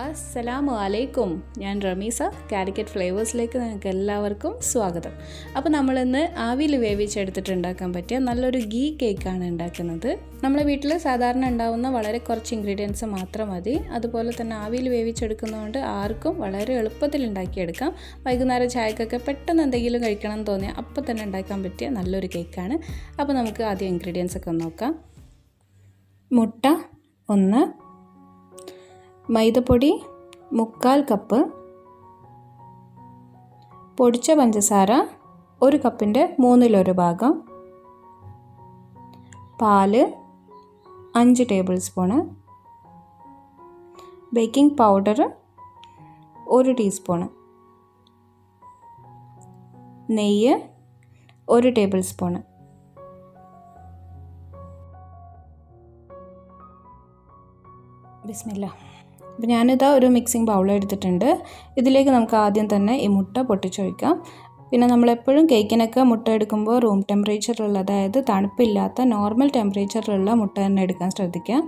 അസ്സലാമു അലൈക്കും. ഞാൻ റമീസ. കാലിക്കറ്റ് ഫ്ലേവേഴ്സിലേക്ക് നിങ്ങൾക്ക് എല്ലാവർക്കും സ്വാഗതം. അപ്പോൾ നമ്മളിന്ന് ആവിയിൽ വേവിച്ചെടുത്തിട്ടുണ്ടാക്കാൻ പറ്റിയ നല്ലൊരു ഗീ കേക്കാണ് ഉണ്ടാക്കുന്നത്. നമ്മളെ വീട്ടിൽ സാധാരണ ഉണ്ടാവുന്ന വളരെ കുറച്ച് ഇൻഗ്രീഡിയൻസ് മാത്രം മതി. അതുപോലെ തന്നെ ആവിയിൽ വേവിച്ചെടുക്കുന്നതുകൊണ്ട് ആർക്കും വളരെ എളുപ്പത്തിൽ ഉണ്ടാക്കിയെടുക്കാം. വൈകുന്നേരം ചായക്കൊക്കെ പെട്ടെന്ന് എന്തെങ്കിലും കഴിക്കണം എന്ന് തോന്നിയാൽ അപ്പോൾ തന്നെ ഉണ്ടാക്കാൻ പറ്റിയ നല്ലൊരു കേക്കാണ്. അപ്പോൾ നമുക്ക് ആദ്യം ഇൻഗ്രീഡിയൻസ് ഒക്കെ നോക്കാം. മുട്ട 1, മൈദപ്പൊടി 3/4 കപ്പ്, പൊടിച്ച പഞ്ചസാര 1 കപ്പിൻ്റെ 1/3 ഭാഗം, പാല് 5 table spoon, baking powder 1 teaspoon, നെയ്യ് 1 ടേബിൾ സ്പൂണ്. ബിസ്മില്ലാ. അപ്പോൾ ഞാനിതാ ഒരു മിക്സിംഗ് ബൗൾ എടുത്തിട്ടുണ്ട്. ഇതിലേക്ക് നമുക്ക് ആദ്യം തന്നെ ഈ മുട്ട പൊട്ടിച്ചൊഴിക്കാം. പിന്നെ നമ്മളെപ്പോഴും കേക്കിനൊക്കെ മുട്ട എടുക്കുമ്പോൾ റൂം ടെമ്പറേച്ചറിലുള്ള, അതായത് തണുപ്പില്ലാത്ത നോർമൽ ടെമ്പറേച്ചറിലുള്ള മുട്ട തന്നെ എടുക്കാൻ ശ്രദ്ധിക്കുക.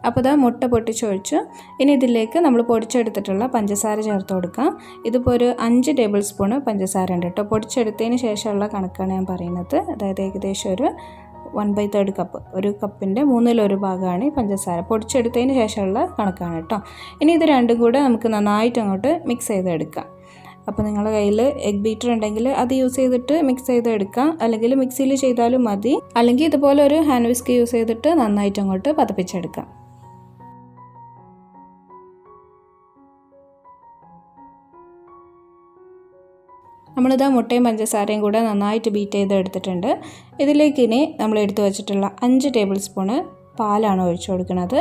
അപ്പോൾ ഇതാ മുട്ട പൊട്ടിച്ചൊഴിച്ച് ഇനി ഇതിലേക്ക് നമ്മൾ പൊടിച്ചെടുത്തിട്ടുള്ള പഞ്ചസാര ചേർത്ത് കൊടുക്കാം. ഇതിപ്പോൾ ഒരു 5 ടേബിൾ സ്പൂണ് പഞ്ചസാര ഉണ്ട് കേട്ടോ. പൊടിച്ചെടുത്തതിന് ശേഷമുള്ള കണക്കാണ് ഞാൻ പറയുന്നത്. അതായത് ഏകദേശം ഒരു 1/3 കപ്പ്, 1 കപ്പിൻ്റെ 1/3 ഭാഗമാണ് ഈ പഞ്ചസാര. പൊടിച്ചെടുത്തതിന് ശേഷമുള്ള കണക്കാണ് കേട്ടോ. ഇനി ഇത് രണ്ടും കൂടെ നമുക്ക് നന്നായിട്ട് അങ്ങോട്ട് മിക്സ് ചെയ്തെടുക്കാം. അപ്പോൾ നിങ്ങളുടെ കയ്യിൽ എഗ് ബീറ്റർ ഉണ്ടെങ്കിൽ അത് യൂസ് ചെയ്തിട്ട് മിക്സ് ചെയ്തെടുക്കാം, അല്ലെങ്കിൽ മിക്സിയിൽ ചെയ്താലും മതി, അല്ലെങ്കിൽ ഇതുപോലെ ഒരു ഹാൻഡ് വിസ്ക് യൂസ് ചെയ്തിട്ട് നന്നായിട്ട് അങ്ങോട്ട് പതപ്പിച്ചെടുക്കാം. നമ്മളിതാ മുട്ടയും പഞ്ചസാരയും കൂടെ നന്നായിട്ട് ബീറ്റ് ചെയ്തെടുത്തിട്ടുണ്ട്. ഇതിലേക്ക് ഇനി നമ്മൾ എടുത്തു വെച്ചിട്ടുള്ള 5 ടേബിൾ സ്പൂണ് പാലാണ് ഒഴിച്ചു കൊടുക്കുന്നത്.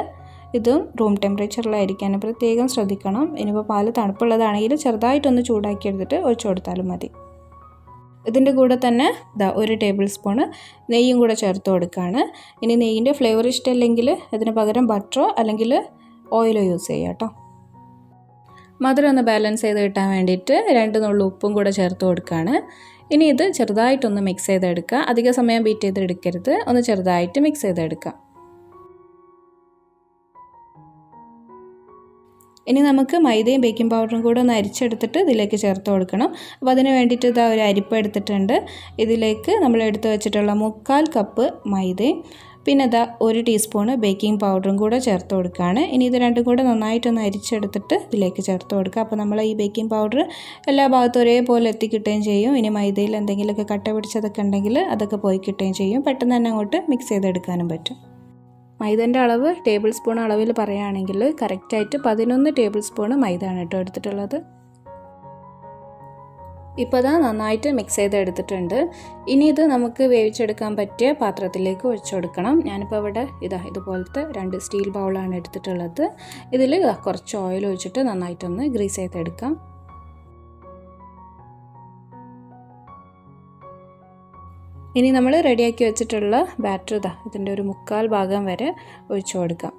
ഇതും റൂം ടെമ്പറേച്ചറിലായിരിക്കാൻ പ്രത്യേകം ശ്രദ്ധിക്കണം. ഇനിയിപ്പോൾ പാല് തണുപ്പുള്ളതാണെങ്കിൽ ചെറുതായിട്ടൊന്ന് ചൂടാക്കി എടുത്തിട്ട് ഒഴിച്ചു കൊടുത്താലും മതി. ഇതിൻ്റെ കൂടെ തന്നെ ഇതാ 1 ടേബിൾ സ്പൂണ് നെയ്യും കൂടെ ചേർത്ത് കൊടുക്കുകയാണ്. ഇനി നെയ്യിൻ്റെ ഫ്ലേവർ ഇഷ്ടമല്ലെങ്കിൽ ഇതിന് പകരം ബട്ടറോ അല്ലെങ്കിൽ ഓയിലോ യൂസ് ചെയ്യാം കേട്ടോ. മധുരം ഒന്ന് ബാലൻസ് ചെയ്ത് കിട്ടാൻ വേണ്ടിയിട്ട് 2 നുള്ളു ഉപ്പും കൂടെ ചേർത്ത് കൊടുക്കുകയാണ്. ഇനി ഇത് ചെറുതായിട്ടൊന്ന് മിക്സ് ചെയ്തെടുക്കുക. അധിക സമയം ബീറ്റ് ചെയ്തെടുക്കരുത്, ഒന്ന് ചെറുതായിട്ട് മിക്സ് ചെയ്തെടുക്കുക. ഇനി നമുക്ക് മൈദയും ബേക്കിംഗ് പൗഡറും കൂടെ ഒന്ന് അരിച്ചെടുത്തിട്ട് ഇതിലേക്ക് ചേർത്ത് കൊടുക്കണം. അപ്പോൾ അതിന് വേണ്ടിയിട്ട് ഇതാ ഒരു അരിപ്പ എടുത്തിട്ടുണ്ട്. ഇതിലേക്ക് നമ്മൾ എടുത്ത് വെച്ചിട്ടുള്ള 3/4 കപ്പ് മൈദയും പിന്നെ ഇതാ 1 ടീസ്പൂണ് ബേക്കിംഗ് പൗഡറും കൂടെ ചേർത്ത് കൊടുക്കുകയാണ്. ഇനി ഇത് രണ്ടും കൂടെ നന്നായിട്ടൊന്ന് അരിച്ചെടുത്തിട്ട് ഇതിലേക്ക് ചേർത്ത് കൊടുക്കുക. അപ്പോൾ നമ്മൾ ഈ ബേക്കിംഗ് പൗഡർ എല്ലാ ഭാഗത്തും ഒരേപോലെ എത്തിക്കിട്ടുകയും ചെയ്യും. ഇനി മൈദയിൽ എന്തെങ്കിലുമൊക്കെ കട്ട പിടിച്ചതൊക്കെ ഉണ്ടെങ്കിൽ അതൊക്കെ പോയി കിട്ടുകയും ചെയ്യും. പെട്ടെന്ന് തന്നെ അങ്ങോട്ട് മിക്സ് ചെയ്തെടുക്കാനും പറ്റും. മൈദേൻ്റെ അളവ് ടേബിൾ സ്പൂൺ അളവിൽ പറയുകയാണെങ്കിൽ കറക്റ്റായിട്ട് 11 ടേബിൾ സ്പൂണ് മൈദ ആണ് കേട്ടോ എടുത്തിട്ടുള്ളത്. ഇപ്പോൾ ഇതാ നന്നായിട്ട് മിക്സ് ചെയ്തെടുത്തിട്ടുണ്ട്. ഇനി ഇത് നമുക്ക് വേവിച്ചെടുക്കാൻ പറ്റിയ പാത്രത്തിലേക്ക് ഒഴിച്ചു കൊടുക്കണം. ഞാനിപ്പോൾ ഇവിടെ ഇതുപോലത്തെ 2 സ്റ്റീൽ ബൗളാണ് എടുത്തിട്ടുള്ളത്. ഇതിൽ കുറച്ച് ഓയിൽ ഒഴിച്ചിട്ട് നന്നായിട്ടൊന്ന് ഗ്രീസ് ചെയ്തെടുക്കാം. ഇനി നമ്മൾ റെഡിയാക്കി വെച്ചിട്ടുള്ള ബാറ്റർ ഇതിൻ്റെ ഒരു 3/4 ഭാഗം വരെ ഒഴിച്ചു കൊടുക്കാം.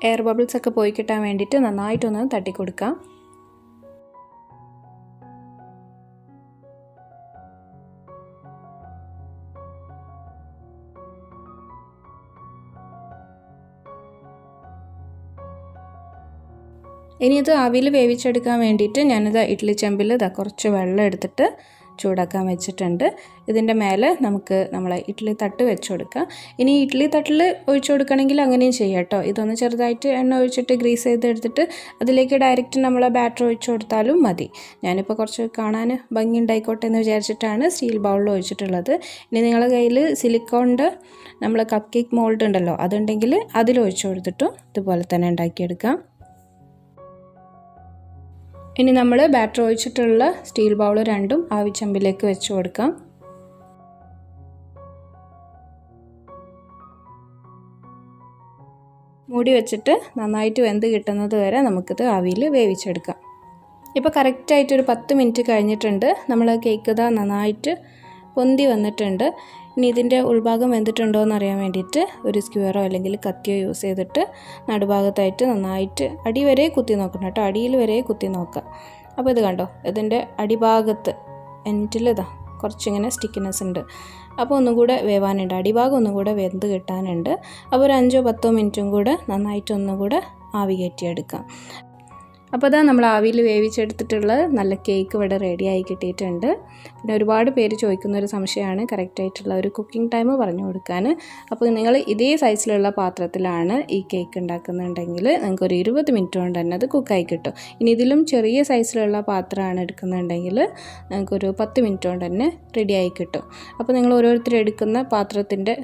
എയർ ബബിൾസ് ഒക്കെ പോയി കിട്ടാൻ വേണ്ടിയിട്ട് നന്നായിട്ടൊന്ന് തട്ടിക്കൊടുക്കാം. ഇനി ഇത് ആവിയിൽ വേവിച്ചെടുക്കാൻ വേണ്ടിയിട്ട് ഞാനിത് ഇഡ്ഡലി ചെമ്പിൽ കുറച്ച് വെള്ളം എടുത്തിട്ട് ചൂടാക്കാൻ വെച്ചിട്ടുണ്ട്. ഇതിൻ്റെ മേലെ നമുക്ക് നമ്മളെ ഇഡ്ഡലി തട്ട് വെച്ച് കൊടുക്കാം. ഇനി ഇഡ്ഡലി തട്ടിൽ ഒഴിച്ചു കൊടുക്കണമെങ്കിൽ അങ്ങനെയും ചെയ്യാം കേട്ടോ. ഇതൊന്ന് ചെറുതായിട്ട് എണ്ണ ഒഴിച്ചിട്ട് ഗ്രീസ് ചെയ്തെടുത്തിട്ട് അതിലേക്ക് ഡയറക്റ്റ് നമ്മളെ ബാറ്റർ ഒഴിച്ചു കൊടുത്താലും മതി. ഞാനിപ്പോൾ കുറച്ച് കാണാൻ ഭംഗി ഉണ്ടായിക്കോട്ടെ എന്ന് വിചാരിച്ചിട്ടാണ് സ്റ്റീൽ ബൗളിൽ ഒഴിച്ചിട്ടുള്ളത്. ഇനി നിങ്ങളുടെ കയ്യിൽ സിലിക്കോണിൻ്റെ നമ്മളെ കപ്പ് കേക്ക് മോൾഡ് ഉണ്ടല്ലോ, അതുണ്ടെങ്കിൽ അതിൽ ഒഴിച്ചു കൊടുത്തിട്ടും ഇതുപോലെ തന്നെ ഉണ്ടാക്കിയെടുക്കാം. ഇനി നമ്മൾ ബാറ്റർ ഒഴിച്ചിട്ടുള്ള സ്റ്റീൽ ബൗൾ രണ്ടും ആവിച്ചമ്പിലേക്ക് വെച്ച് കൊടുക്കാം. മൂടി വെച്ചിട്ട് നന്നായിട്ട് വെന്ത് കിട്ടുന്നത് വരെ നമുക്കിത് ആവിയിൽ വേവിച്ചെടുക്കാം. ഇപ്പോൾ കറക്റ്റായിട്ടൊരു 10 മിനിറ്റ് കഴിഞ്ഞിട്ടുണ്ട്. നമ്മൾ കേക്ക് നന്നായിട്ട് പൊന്തി വന്നിട്ടുണ്ട്. ഇനി ഇതിൻ്റെ ഉൾഭാഗം വെന്തിട്ടുണ്ടോ എന്നറിയാൻ വേണ്ടിയിട്ട് ഒരു സ്ക്വയറോ അല്ലെങ്കിൽ കത്തിയോ യൂസ് ചെയ്തിട്ട് നടുഭാഗത്തായിട്ട് നന്നായിട്ട് അടി വരെ കുത്തി നോക്കണം കേട്ടോ. അടിയിൽ വരെ കുത്തി നോക്കുക. അപ്പോൾ ഇത് കണ്ടോ, ഇതിൻ്റെ അടിഭാഗത്ത് എൻഡിൽ കുറച്ചിങ്ങനെ സ്റ്റിക്കിനെസ് ഉണ്ട്. അപ്പോൾ ഒന്നും കൂടെ വേവാനുണ്ട്, അടിഭാഗം ഒന്നും കൂടെ വെന്ത് കിട്ടാനുണ്ട്. അപ്പോൾ ഒരു 5-10 മിനിറ്റും കൂടെ നന്നായിട്ടൊന്നും കൂടെ ആവി കയറ്റിയെടുക്കാം. അപ്പോൾ അതാ നമ്മൾ ആവിയിൽ വേവിച്ചെടുത്തിട്ടുള്ള നല്ല കേക്ക് ഇവിടെ റെഡിയായി കിട്ടിയിട്ടുണ്ട്. പിന്നെ ഒരുപാട് പേര് ചോദിക്കുന്നൊരു സംശയമാണ് കറക്റ്റായിട്ടുള്ള ഒരു കുക്കിംഗ് ടൈം പറഞ്ഞു കൊടുക്കാൻ. അപ്പോൾ നിങ്ങൾ ഇതേ സൈസിലുള്ള പാത്രത്തിലാണ് ഈ കേക്ക് ഉണ്ടാക്കുന്നുണ്ടെങ്കിൽ നിങ്ങൾക്കൊരു 20 മിനിറ്റ് കൊണ്ട് തന്നെ അത് കുക്കായി കിട്ടും. ഇനി ഇതിലും ചെറിയ സൈസിലുള്ള പാത്രമാണ് എടുക്കുന്നുണ്ടെങ്കിൽ നിങ്ങൾക്കൊരു 10 മിനിറ്റ് കൊണ്ട് തന്നെ റെഡിയായി കിട്ടും. അപ്പോൾ നിങ്ങൾ ഓരോരുത്തർ എടുക്കുന്ന പാത്രത്തിൻ്റെ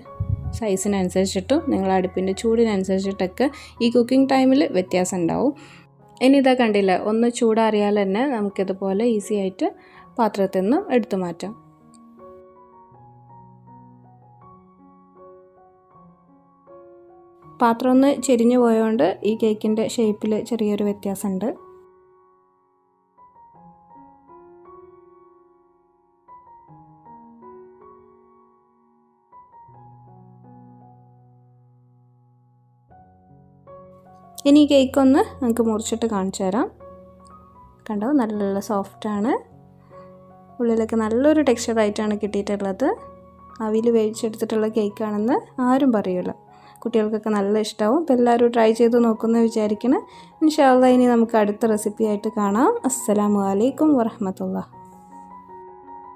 സൈസിനനുസരിച്ചിട്ടും നിങ്ങൾ അടുപ്പിൻ്റെ ചൂടിനനുസരിച്ചിട്ടൊക്കെ ഈ കുക്കിംഗ് ടൈമിൽ വ്യത്യാസം ഉണ്ടാവും. ഇനി ഇതാ കണ്ടില്ല, ഒന്ന് ചൂടാറിയാൽ തന്നെ നമുക്കിതുപോലെ ഈസി ആയിട്ട് പാത്രത്തിൽ നിന്ന് എടുത്തു മാറ്റാം. പാത്രം ഒന്ന് ചെരിഞ്ഞു പോയതുകൊണ്ട് ഈ കേക്കിൻ്റെ ഷേപ്പിൽ ചെറിയൊരു വ്യത്യാസമുണ്ട്. ഇനി ഈ കേക്കൊന്ന് നമുക്ക് മുറിച്ചിട്ട് കാണിച്ചു തരാം. കണ്ടോ, നല്ല സോഫ്റ്റാണ്, ഉള്ളിലൊക്കെ നല്ലൊരു ടെക്സ്ചറായിട്ടാണ് കിട്ടിയിട്ടുള്ളത്. ആവിയിൽ വേവിച്ചെടുത്തിട്ടുള്ള കേക്കാണെന്ന് ആരും പറയില്ല, കുട്ടികൾക്കൊക്കെ നല്ല ഇഷ്ടമാവും. അപ്പോൾ എല്ലാവരും ട്രൈ ചെയ്ത് നോക്കുമെന്ന് വിചാരിക്കണം. ഇൻഷാ അല്ലാഹ് ഇനി നമുക്ക് അടുത്ത റെസിപ്പി ആയിട്ട് കാണാം. അസ്സലാമു അലൈക്കും വറഹ്മത്തുള്ളാഹി.